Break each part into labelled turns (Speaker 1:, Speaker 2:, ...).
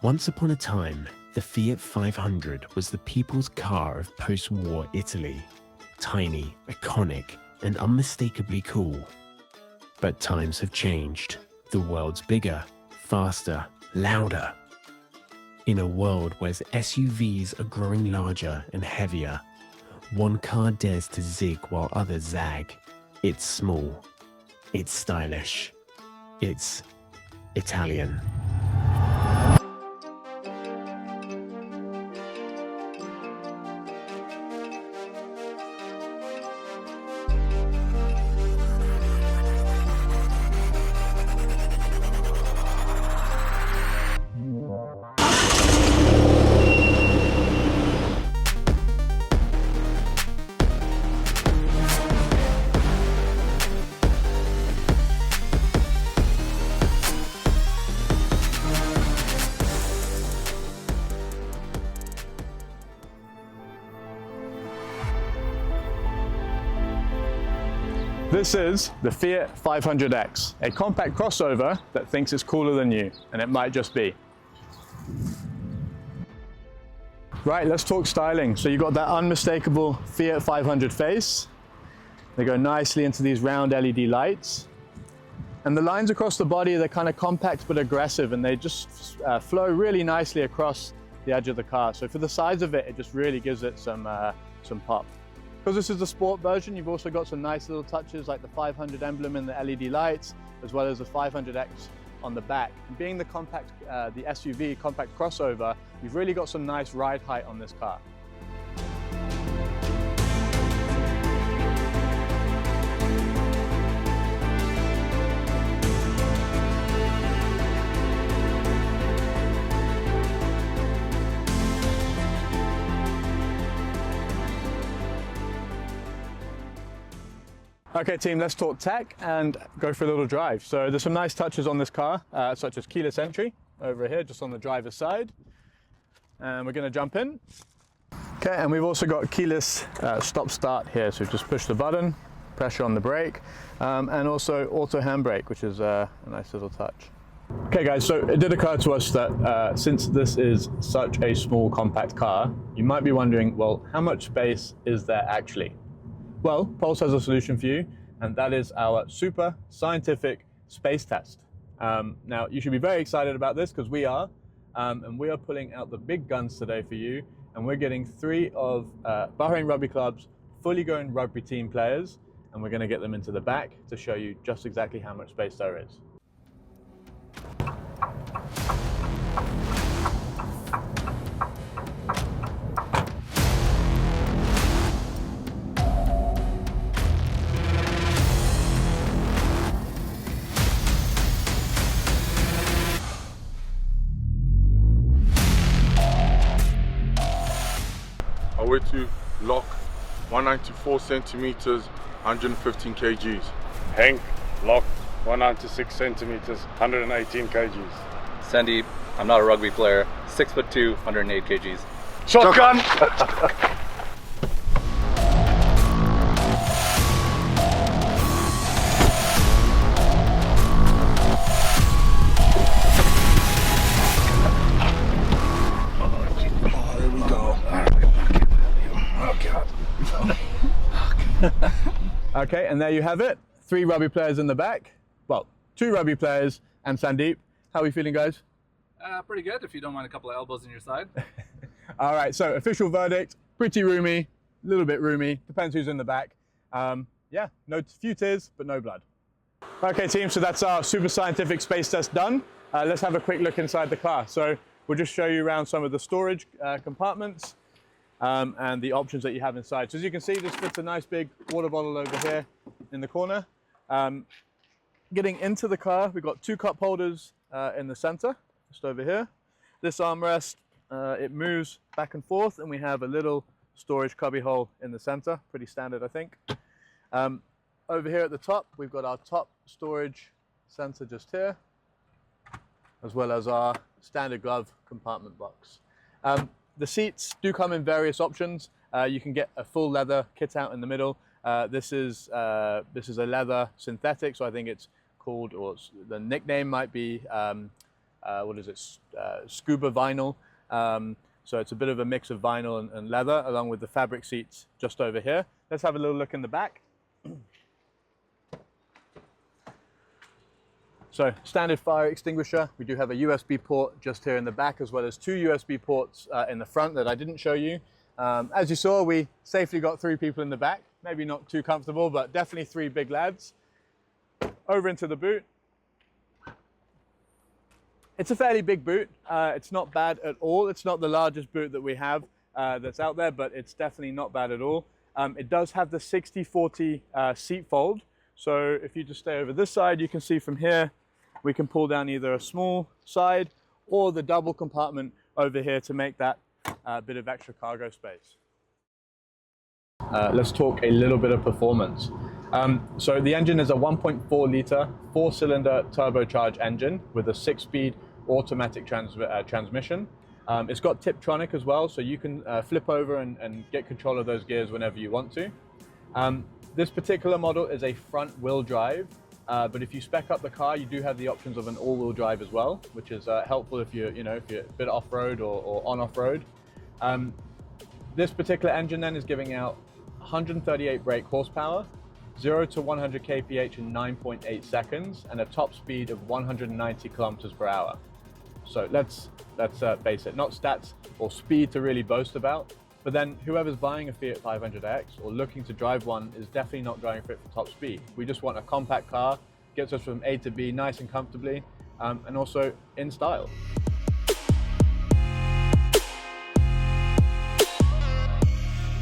Speaker 1: Once upon a time, the Fiat 500 was the people's car of post-war Italy. Tiny, iconic, and unmistakably cool. But times have changed. The world's bigger, faster, louder. In a world where SUVs are growing larger and heavier, one car dares to zig while others zag. It's small. It's stylish. It's Italian.
Speaker 2: This is the Fiat 500X, a compact crossover that thinks it's cooler than you, and it might just be. Right, let's talk styling. So you've got that unmistakable Fiat 500 face. They go nicely into these round LED lights. And the lines across the body, they're kind of compact but aggressive, and they just flow really nicely across the edge of the car. So for the size of it, it just really gives it some pop. Because this is the sport version, you've also got some nice little touches like the 500 emblem in the LED lights, as well as the 500X on the back. And being the compact, the SUV compact crossover, you've really got some nice ride height on this car. Okay team, let's talk tech and go for a little drive. So there's some nice touches on this car, such as keyless entry over here, just on the driver's side. And we're gonna jump in. Okay, and we've also got keyless stop start here. So just push the button, pressure on the brake, and also auto handbrake, which is a nice little touch. Okay guys, so it did occur to us that since this is such a small compact car, you might be wondering, well, how much space is there actually? Well, Pulse has a solution for you, and that is our super scientific space test. Now, you should be very excited about this because we are, and we are pulling out the big guns today for you, and we're getting 3 of Bahrain Rugby Club's fully grown rugby team players, and we're going to get them into the back to show you just exactly how much space there is.
Speaker 3: I weigh to lock 194 centimeters, 115 kgs.
Speaker 4: Hank, lock 196 centimeters, 118 kgs.
Speaker 5: Sandeep, I'm not a rugby player, 6'2", 108 kgs.
Speaker 4: Shotgun!
Speaker 2: Okay, and there you have it. 3 rugby players in the back. Well, 2 rugby players and Sandeep. How are we feeling, guys?
Speaker 6: Pretty good, if you don't mind a couple of elbows in your side.
Speaker 2: All right, so official verdict, pretty roomy, a little bit roomy, depends who's in the back. Yeah, no few tears, but no blood. Okay team, so that's our super scientific space test done. Let's have a quick look inside the car. So we'll just show you around some of the storage compartments and the options that you have inside. So as you can see, this fits a nice big water bottle over here in the corner. Getting into the car, we've got 2 cup holders in the center, just over here. This armrest, it moves back and forth, and we have a little storage cubby hole in the center, pretty standard, I think. Over here at the top, we've got our top storage sensor just here, as well as our standard glove compartment box. The seats do come in various options. You can get a full leather kit out in the middle. This is a leather synthetic, so I think it's called, or the nickname might be scuba vinyl. So it's a bit of a mix of vinyl and leather, along with the fabric seats just over here. Let's have a little look in the back. So standard fire extinguisher. We do have a USB port just here in the back, as well as 2 USB ports in the front that I didn't show you. As you saw, we safely got 3 people in the back. Maybe not too comfortable, but definitely 3 big lads. Over into the boot. It's a fairly big boot. It's not bad at all. It's not the largest boot that we have that's out there, but it's definitely not bad at all. It does have the 60-40 seat fold. So if you just stay over this side, you can see from here, we can pull down either a small side or the double compartment over here to make that bit of extra cargo space. Let's talk a little bit of performance. So the engine is a 1.4 litre, 4-cylinder turbocharged engine with a 6-speed automatic transmission. It's got Tiptronic as well, so you can flip over and get control of those gears whenever you want to. This particular model is a front-wheel drive, but if you spec up the car, you do have the options of an all-wheel drive as well, which is helpful if you're a bit off-road or on off-road. This particular engine then is giving out 138 brake horsepower, 0 to 100 kph in 9.8 seconds, and a top speed of 190 kilometers per hour. So let's face it, not stats or speed to really boast about, but then whoever's buying a Fiat 500X or looking to drive one is definitely not driving for it for top speed. We just want a compact car, gets us from A to B nice and comfortably, and also in style.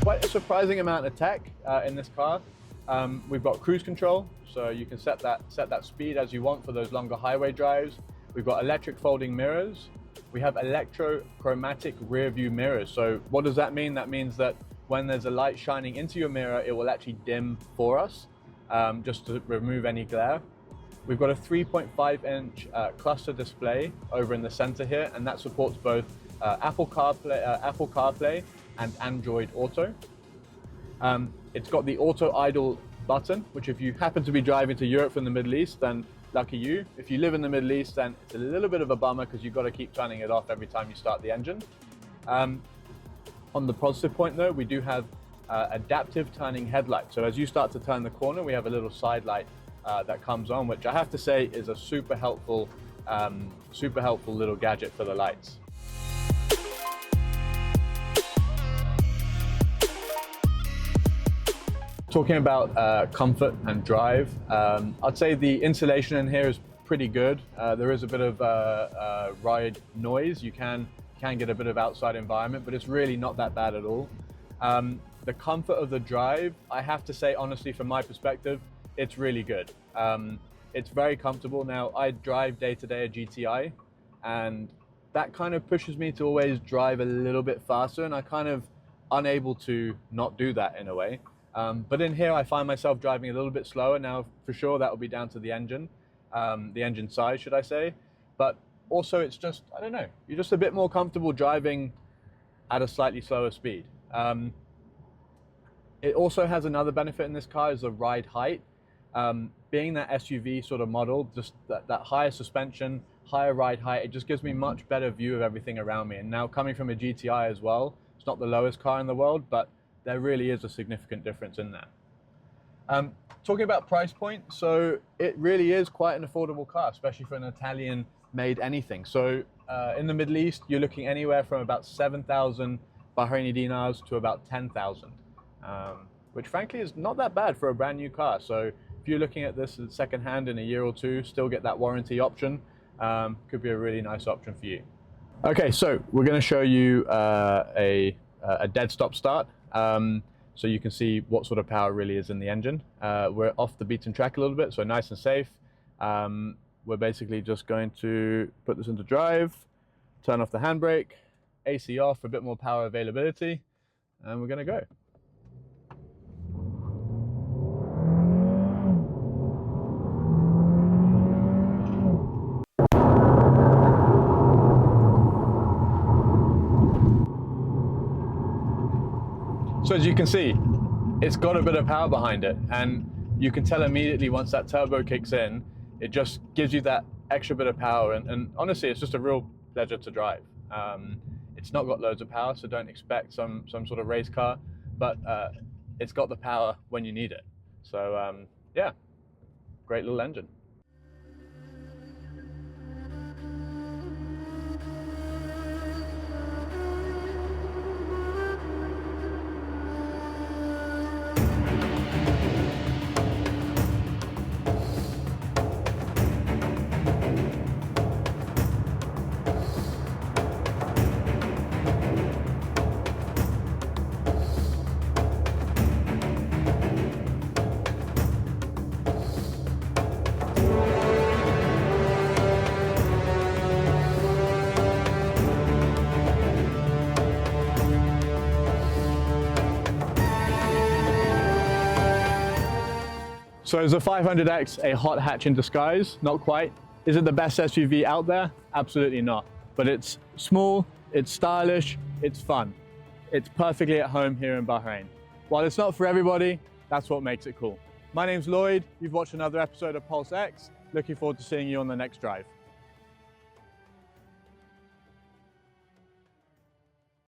Speaker 2: Quite a surprising amount of tech in this car. We've got cruise control, so you can set that speed as you want for those longer highway drives. We've got electric folding mirrors. We have electrochromatic rear view mirrors. So what does that mean? That means that when there's a light shining into your mirror, it will actually dim for us, just to remove any glare. We've got a 3.5-inch cluster display over in the center here, and that supports both Apple CarPlay and Android Auto. It's got the auto idle button, which if you happen to be driving to Europe from the Middle East, then lucky you. If you live in the Middle East, then it's a little bit of a bummer because you've got to keep turning it off every time you start the engine. On the positive point though, we do have adaptive turning headlights. So as you start to turn the corner, we have a little side light that comes on, which I have to say is a super helpful little gadget for the lights. Talking about comfort and drive, I'd say the insulation in here is pretty good. There is a bit of ride noise. You can get a bit of outside environment, but it's really not that bad at all. The comfort of the drive, I have to say honestly, from my perspective, it's really good. It's very comfortable. Now, I drive day-to-day a GTI, and that kind of pushes me to always drive a little bit faster, and I'm kind of unable to not do that in a way. But in here, I find myself driving a little bit slower. Now, for sure, that will be down to the engine size, should I say. But also, it's just, I don't know, you're just a bit more comfortable driving at a slightly slower speed. It also has another benefit in this car is the ride height. Being that SUV sort of model, just that higher suspension, higher ride height, it just gives me much better view of everything around me. And now coming from a GTI as well, it's not the lowest car in the world, but there really is a significant difference in that. Talking about price point, so it really is quite an affordable car, especially for an Italian-made anything. So in the Middle East, you're looking anywhere from about 7,000 Bahraini dinars to about 10,000, which frankly is not that bad for a brand new car. So if you're looking at this second hand in a year or two, still get that warranty option, could be a really nice option for you. Okay, so we're going to show you a dead stop start. So you can see what sort of power really is in the engine. We're off the beaten track a little bit, so nice and safe. We're basically just going to put this into drive, turn off the handbrake, AC off for a bit more power availability, and we're going to go. So as you can see, it's got a bit of power behind it, and you can tell immediately once that turbo kicks in, it just gives you that extra bit of power, and honestly, it's just a real pleasure to drive. It's not got loads of power, so don't expect some sort of race car, but it's got the power when you need it. So yeah, great little engine. So is the 500X a hot hatch in disguise? Not quite. Is it the best SUV out there? Absolutely not. But it's small, it's stylish, it's fun. It's perfectly at home here in Bahrain. While it's not for everybody, that's what makes it cool. My name's Lloyd. You've watched another episode of Pulse X. Looking forward to seeing you on the next drive.